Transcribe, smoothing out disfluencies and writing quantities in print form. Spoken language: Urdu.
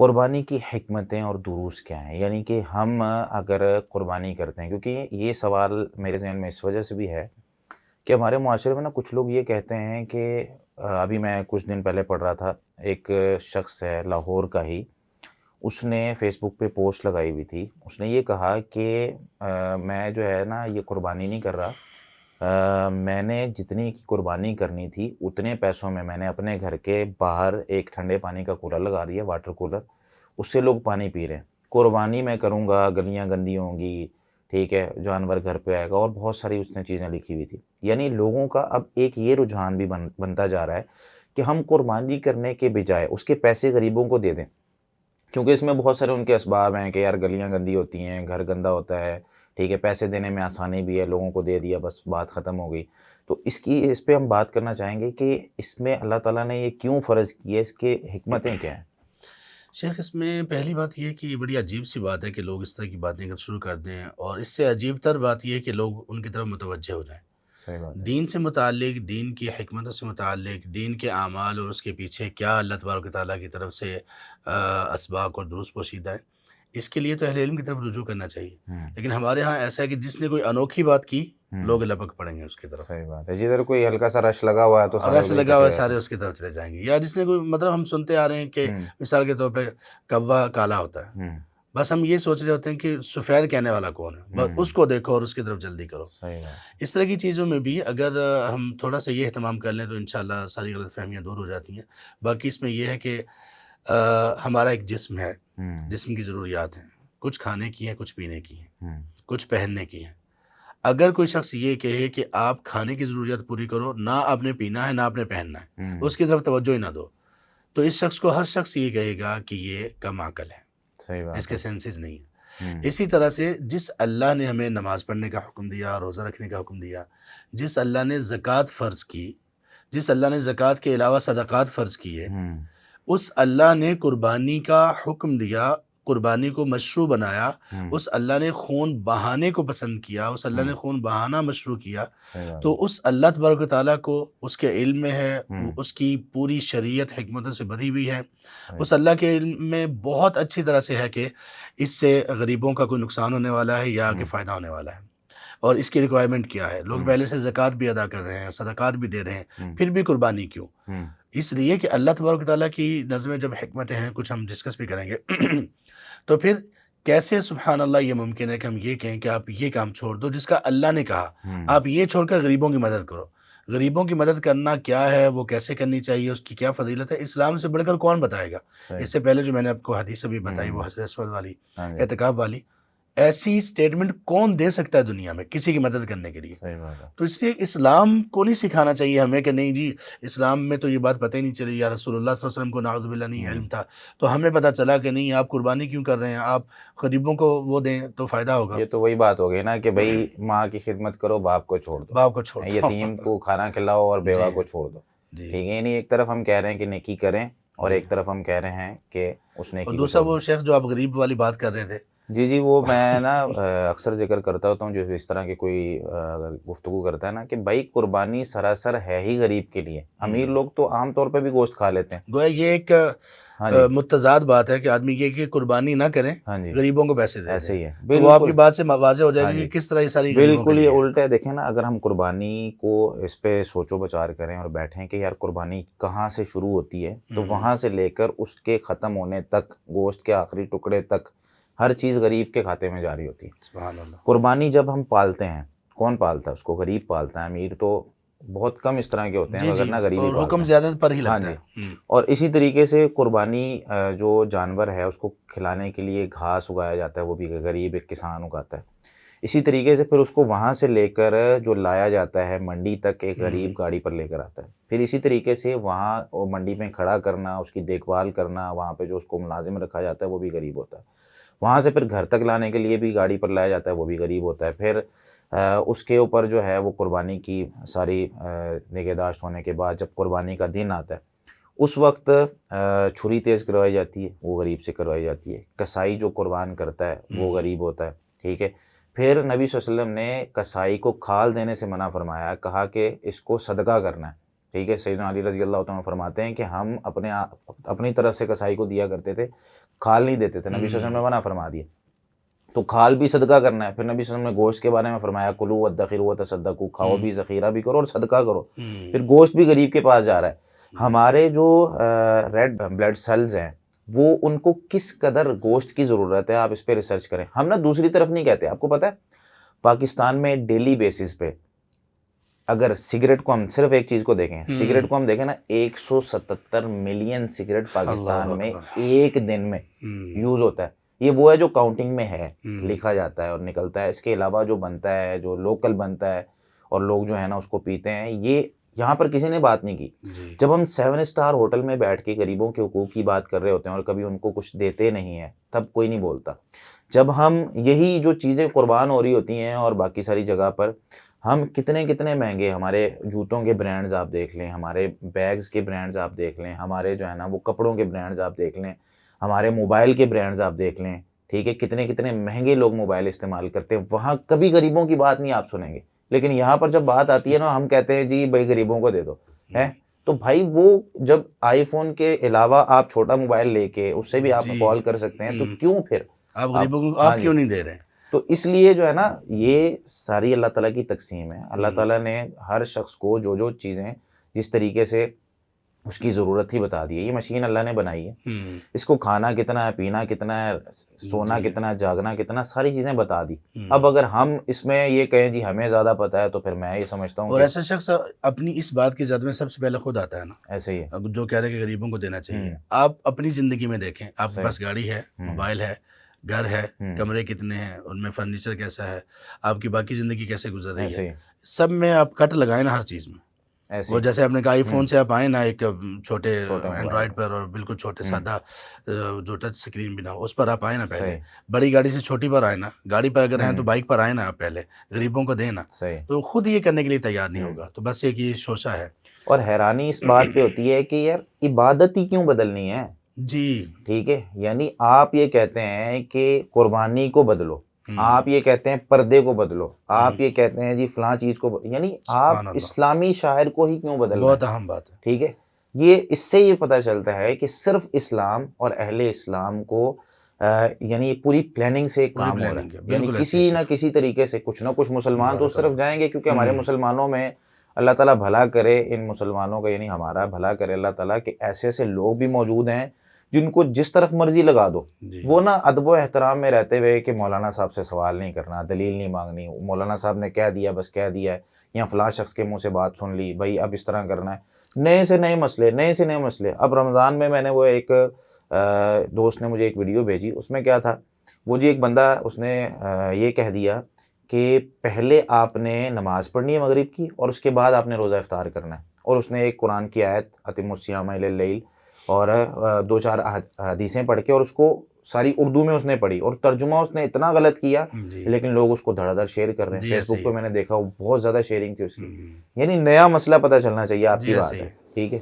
قربانی کی حکمتیں اور دروس کیا ہیں؟ یعنی کہ ہم اگر قربانی کرتے ہیں، کیونکہ یہ سوال میرے ذہن میں اس وجہ سے بھی ہے کہ ہمارے معاشرے میں نا کچھ لوگ یہ کہتے ہیں کہ ابھی میں کچھ دن پہلے پڑھ رہا تھا، ایک شخص ہے لاہور کا ہی، اس نے فیس بک پہ پوسٹ لگائی ہوئی تھی۔ اس نے یہ کہا کہ میں جو ہے نا یہ قربانی نہیں کر رہا، میں نے جتنی کی قربانی کرنی تھی اتنے پیسوں میں نے اپنے گھر کے باہر ایک ٹھنڈے پانی کا کولر لگا دیا، واٹر کولر، اس سے لوگ پانی پی رہے ہیں۔ قربانی میں کروں گا، گلیاں گندی ہوں گی، ٹھیک ہے، جانور گھر پہ آئے گا، اور بہت ساری اس نے چیزیں لکھی ہوئی تھی۔ یعنی لوگوں کا اب ایک یہ رجحان بھی بنتا جا رہا ہے کہ ہم قربانی کرنے کے بجائے اس کے پیسے غریبوں کو دے دیں، کیونکہ اس میں بہت سارے ان کے اسباب ہیں کہ یار گلیاں گندی ہوتی ہیں، گھر گندا ہوتا ہے، ٹھیک ہے، پیسے دینے میں آسانی بھی ہے، لوگوں کو دے دیا بس بات ختم ہو گئی۔ تو اس پہ ہم بات کرنا چاہیں گے کہ اس میں اللہ تعالیٰ نے یہ کیوں فرض کی ہے، اس کے حکمتیں کیا ہیں؟ شیخ، اس میں پہلی بات یہ ہے کہ یہ بڑی عجیب سی بات ہے کہ لوگ اس طرح کی باتیں اگر شروع کر دیں، اور اس سے عجیب تر بات یہ ہے کہ لوگ ان کی طرف متوجہ ہو جائیں۔ صحیح بات ہے۔ دین سے متعلق، دین کی حکمتوں سے متعلق، دین کے اعمال اور اس کے پیچھے کیا اللہ تبارک و تعالیٰ کی طرف سے اسباق اور دروس پوشیدہ ہیں، اس کے لیے تو اہل علم کی طرف رجوع کرنا چاہیے۔ لیکن ہمارے ہاں ایسا ہے کہ جس نے کوئی انوکھی بات کی، لوگ لپک پڑیں گے اس کی طرف، صحیح بات ہے، جدھر کوئی ہلکا سا رش لگا ہوا ہے تو اور سارے ایسا ادھر لگا ہوا ہے اکٹھے سارے اس کی طرف چلے جائیں گے۔ یا جس نے کوئی مطلب ہم سنتے آ رہے ہیں کہ مثال کے طور پہ کوا کالا ہوتا ہے، بس ہم یہ سوچ رہے ہوتے ہیں کہ سفید کہنے والا کون ہے، بس اس کو دیکھو اور اس کی طرف جلدی کرو۔ صحیح بات۔ اس طرح کی چیزوں میں بھی اگر ہم تھوڑا سا یہ اہتمام کر لیں تو انشاءاللہ ساری غلط فہمیاں دور ہو جاتی ہیں۔ باقی اس میں یہ ہے کہ ہمارا ایک جسم ہے، جسم کی ضروریات ہیں، کچھ کھانے کی ہیں، کچھ پینے کی ہیں، کچھ پہننے کی ہیں۔ اگر کوئی شخص یہ کہے کہ آپ کھانے کی ضروریات پوری کرو، نہ آپ نے پینا ہے نہ آپ نے پہننا ہے، اس کی طرف توجہ ہی نہ دو، تو اس شخص کو ہر شخص یہ کہے گا کہ یہ کم عقل ہے، صحیح اس بات کے ہے۔ سینسز نہیں ہیں۔ اسی طرح سے جس اللہ نے ہمیں نماز پڑھنے کا حکم دیا، روزہ رکھنے کا حکم دیا، جس اللہ نے زکوٰۃ فرض کی، جس اللہ نے زکوٰۃ کے علاوہ صدقات فرض کیے، اس اللہ نے قربانی کا حکم دیا، قربانی کو مشروع بنایا، اس اللہ نے خون بہانے کو پسند کیا، اس اللہ نے خون بہانا مشروع کیا، تو اس اللہ تبارک و تعالیٰ کو اس کے علم میں ہے، اس کی پوری شریعت حکمتوں سے بھری ہوئی ہے، اس اللہ کے علم میں بہت اچھی طرح سے ہے کہ اس سے غریبوں کا کوئی نقصان ہونے والا ہے یا کہ فائدہ ہونے والا ہے، اور اس کی ریکوائرمنٹ کیا ہے۔ لوگ پہلے سے زکوٰۃ بھی ادا کر رہے ہیں، صدقات بھی دے رہے ہیں، پھر بھی قربانی کیوں؟ اس لیے کہ اللہ تبارک و تعالیٰ کی نظر میں جب حکمتیں ہیں، کچھ ہم ڈسکس بھی کریں گے تو پھر کیسے سبحان اللہ یہ ممکن ہے کہ ہم یہ کہیں کہ آپ یہ کام چھوڑ دو جس کا اللہ نے کہا، آپ یہ چھوڑ کر غریبوں کی مدد کرو۔ غریبوں کی مدد کرنا کیا ہے، وہ کیسے کرنی چاہیے، اس کی کیا فضیلت ہے، اسلام سے بڑھ کر کون بتائے گا؟ اس سے پہلے جو میں نے آپ کو حدیث ابھی بتائی وہ حضرت اسود والی، اعتکاف والی، ایسی سٹیٹمنٹ کون دے سکتا ہے دنیا میں کسی کی مدد کرنے کے لیے؟ صحیح بات ہے۔ تو اس لیے اسلام کو نہیں سکھانا چاہیے ہمیں کہ نہیں جی اسلام میں تو یہ بات پتہ ہی نہیں چلی، یا رسول اللہ صلی اللہ علیہ وسلم کو نعوذ باللہ نہیں علم تھا، تو ہمیں پتہ چلا کہ نہیں آپ قربانی کیوں کر رہے ہیں، آپ غریبوں کو وہ دیں تو فائدہ ہوگا۔ یہ تو وہی بات ہو گئی نا کہ بھائی ماں کی خدمت کرو، باپ کو چھوڑ دو، باپ کو چھوڑ دو، یتیم کو کھانا کھلاؤ اور بیوہ جی کو چھوڑ دو، جی۔ ٹھیک ہے؟ یعنی ایک طرف ہم کہہ رہے ہیں کہ نیکی کریں، اور ایک طرف ہم کہہ رہے ہیں کہ اس اور نیکی کو دوسرا چھوڑ وہ دیں۔ شیخ جو آپ غریب والی بات کر رہے تھے، جی جی، وہ میں نا اکثر ذکر کرتا ہوتا ہوں، جو اس طرح کی کوئی گفتگو کرتا ہے نا کہ بھائی قربانی سراسر ہے ہی غریب کے لیے۔ امیر لوگ تو عام طور پہ بھی گوشت کھا لیتے ہیں۔ گویا یہ ایک ہاں جی، متضاد بات ہے کہ آدمی یہ کہ قربانی نہ کریں، ہاں جی، غریبوں کو پیسے دے ایسے دیں، ہی ہے، تو وہ آپ کی بالکل۔ بات سے واضح ہو جائے ہاں گا جی، کہ کس طرح یہ ساری غریبوں کے بالکل، یہ لیے ہے۔ الٹا ہے۔ دیکھیں نا، اگر ہم قربانی کو اس پہ سوچ و بچار کریں اور بیٹھیں کہ یار قربانی کہاں سے شروع ہوتی ہے، تو وہاں سے لے کر اس کے ختم ہونے تک، گوشت کے آخری ٹکڑے تک، ہر چیز غریب کے کھاتے میں جاری ہوتی ہے۔ سبحان اللہ۔ قربانی جب ہم پالتے ہیں، کون پالتا ہے اس کو؟ غریب پالتا ہے، امیر تو بہت کم اس طرح کے ہوتے ہیں، جی جی، وگرنہ غریب ہی اور پالتے حکم ہیں۔ زیادہ پر ہی ہاں لگتا جی، ہے۔ اور اسی طریقے سے قربانی جو جانور ہے اس کو کھلانے کے لیے گھاس اگایا جاتا ہے، وہ بھی غریب ایک کسان اگاتا ہے۔ اسی طریقے سے پھر اس کو وہاں سے لے کر جو لایا جاتا ہے منڈی تک، ایک غریب گاڑی پر لے کر آتا ہے۔ پھر اسی طریقے سے وہاں وہ منڈی میں کھڑا کرنا، اس کی دیکھ بھال کرنا، وہاں پہ جو اس کو ملازم رکھا جاتا ہے وہ بھی غریب ہوتا ہے۔ وہاں سے پھر گھر تک لانے کے لیے بھی گاڑی پر لایا جاتا ہے، وہ بھی غریب ہوتا ہے۔ پھر اس کے اوپر جو ہے وہ قربانی کی ساری نگہداشت ہونے کے بعد جب قربانی کا دن آتا ہے، اس وقت چھری تیز کروائی جاتی ہے، وہ غریب سے کروائی جاتی ہے۔ کسائی جو قربان کرتا ہے وہ غریب ہوتا ہے، ٹھیک ہے۔ پھر نبی صلی اللہ علیہ وسلم نے کسائی کو کھال دینے سے منع فرمایا، کہا کہ اس کو صدقہ کرنا ہے، ٹھیک ہے۔ سیدنا علی رضی اللہ تعالیٰ عنہ فرماتے ہیں کہ ہم اپنی طرف سے کسائی کو دیا کرتے تھے، کھال نہیں دیتے تھے، نبی صلی اللہ علیہ وسلم نے منع فرما دیا، تو کھال بھی صدقہ کرنا ہے۔ پھر نبی صلی اللہ علیہ وسلم نے گوشت کے بارے میں فرمایا کلوا وادخروا وتصدقوا، کھاؤ بھی، ذخیرہ بھی کرو اور صدقہ کرو۔ پھر گوشت بھی غریب کے پاس جا رہا ہے۔ ہمارے جو ریڈ بلڈ سیلز ہیں وہ ان کو کس قدر گوشت کی ضرورت ہے، آپ اس پہ ریسرچ کریں۔ ہم نا دوسری طرف نہیں کہتے، آپ کو پتہ ہے پاکستان میں ڈیلی بیسس پہ اگر سگریٹ کو ہم صرف ایک چیز کو دیکھیں، سگریٹ کو ہم دیکھیں نا، 177 ملین سگریٹ پاکستان میں ایک دن میں یوز ہوتا ہے۔ یہ وہ ہے جو کاؤنٹنگ میں ہے، لکھا جاتا ہے اور نکلتا ہے۔ اس کے علاوہ جو بنتا ہے، جو لوکل بنتا ہے اور لوگ جو ہے نا اس کو پیتے ہیں، یہ یہاں پر کسی نے بات نہیں کی۔ جب ہم 7 اسٹار ہوٹل میں بیٹھ کے غریبوں کے حقوق کی بات کر رہے ہوتے ہیں اور کبھی ان کو کچھ دیتے نہیں ہیں، تب کوئی نہیں بولتا۔ جب ہم یہی جو چیزیں قربان ہو رہی ہوتی ہیں اور باقی ساری جگہ پر ہم کتنے کتنے مہنگے، ہمارے جوتوں کے برانڈز آپ دیکھ لیں، ہمارے بیگز کے برانڈز آپ دیکھ لیں، ہمارے جو ہے نا وہ کپڑوں کے برانڈز آپ دیکھ لیں، ہمارے موبائل کے برانڈز آپ دیکھ لیں، ٹھیک ہے، کتنے کتنے مہنگے لوگ موبائل استعمال کرتے ہیں، وہاں کبھی غریبوں کی بات نہیں آپ سنیں گے۔ لیکن یہاں پر جب بات آتی ہے نا، ہم کہتے ہیں جی بھائی غریبوں کو دے دو، ہے تو بھائی وہ جب آئی فون کے علاوہ آپ چھوٹا موبائل لے کے اس سے بھی آپ کال کر سکتے ہیں، تو کیوں پھر آپ غریبوں کو آپ کیوں نہیں دے رہے ہیں؟ تو اس لیے جو ہے نا یہ ساری اللہ تعالیٰ کی تقسیم ہے۔ اللہ تعالیٰ نے ہر شخص کو جو جو چیزیں جس طریقے سے اس کی ضرورت تھی بتا دی ہے۔ یہ مشین اللہ نے بنائی ہے، اس کو کھانا کتنا ہے، پینا کتنا ہے، سونا کتنا ہے، جاگنا کتنا، ساری چیزیں بتا دی۔ اب اگر ہم اس میں یہ کہیں جی ہمیں زیادہ پتہ ہے، تو پھر میں یہ سمجھتا ہوں اور ایسا شخص اپنی اس بات کی زد میں سب سے پہلے خود آتا ہے نا، ایسے ہی ہے جو کہہ رہے کہ غریبوں کو دینا چاہیے۔ آپ اپنی زندگی میں دیکھیں، آپ کے پاس گاڑی ہے، موبائل ہے، گھر ہے، کمرے کتنے ہیں، ان میں فرنیچر کیسا ہے، آپ کی باقی زندگی کیسے گزر رہی ہے، سب میں آپ کٹ لگائیں نا ہر چیز میں۔ وہ جیسے آپ نے کہا آئی فون سے آپ آئیں نا ایک چھوٹے اینڈرائڈ پر اور بالکل چھوٹے سادہ جو ٹچ سکرین بھی نہ ہو، اس پر آپ آئیں نا پہلے، بڑی گاڑی سے چھوٹی پر آئیں نا، گاڑی پر اگر ہیں تو بائک پر آئیں نا آپ پہلے، غریبوں کو دیں نا، تو خود یہ کرنے کے لیے تیار نہیں ہوگا۔ تو بس ایک یہ شوشہ ہے۔ اور حیرانی اس بات پہ ہوتی ہے کہ یار عبادت ہی کیوں بدلنی ہے؟ جی ٹھیک ہے، یعنی آپ یہ کہتے ہیں کہ قربانی کو بدلو، آپ یہ کہتے ہیں پردے کو بدلو، آپ یہ کہتے ہیں جی فلاں چیز کو یعنی آپ اسلامی شاعر کو ہی کیوں بدل رہے ہیں؟ بہت اہم بات ہے، ٹھیک ہے۔ یہ اس سے یہ پتہ چلتا ہے کہ صرف اسلام اور اہل اسلام کو یعنی پوری پلاننگ سے کام ہو رہا ہے، یعنی کسی نہ کسی طریقے سے کچھ نہ کچھ مسلمان تو اس طرف جائیں گے، کیونکہ ہمارے مسلمانوں میں اللہ تعالیٰ بھلا کرے، ان مسلمانوں کا یعنی ہمارا بھلا کرے اللہ تعالیٰ، کہ ایسے ایسے لوگ بھی موجود ہیں جن کو جس طرف مرضی لگا دو، وہ نا ادب و احترام میں رہتے ہوئے کہ مولانا صاحب سے سوال نہیں کرنا، دلیل نہیں مانگنی، مولانا صاحب نے کہہ دیا بس کہہ دیا ہے، یا فلاں شخص کے منہ سے بات سن لی، بھائی اب اس طرح کرنا ہے، نئے سے نئے مسئلے۔ اب رمضان میں نے وہ ایک دوست نے مجھے ایک ویڈیو بھیجی، اس میں کیا تھا، وہ جی ایک بندہ اس نے یہ کہہ دیا کہ پہلے آپ نے نماز پڑھنی ہے مغرب کی اور اس کے بعد آپ نے روزہ افطار کرنا ہے، اور اس نے ایک قرآن کی آیت اتم الصیام الی اللیل اور 2-4 حدیثیں پڑھ کے، اور اس کو ساری اردو میں اس نے پڑھی، اور ترجمہ اس نے اتنا غلط کیا، لیکن لوگ اس کو دھڑا دھڑ شیئر کر رہے ہیں۔ فیس بک پہ میں نے دیکھا وہ بہت زیادہ شیئرنگ تھی اس کی، یعنی نیا مسئلہ پتہ چلنا چاہیے، آپ کی بات ہے، ٹھیک ہے۔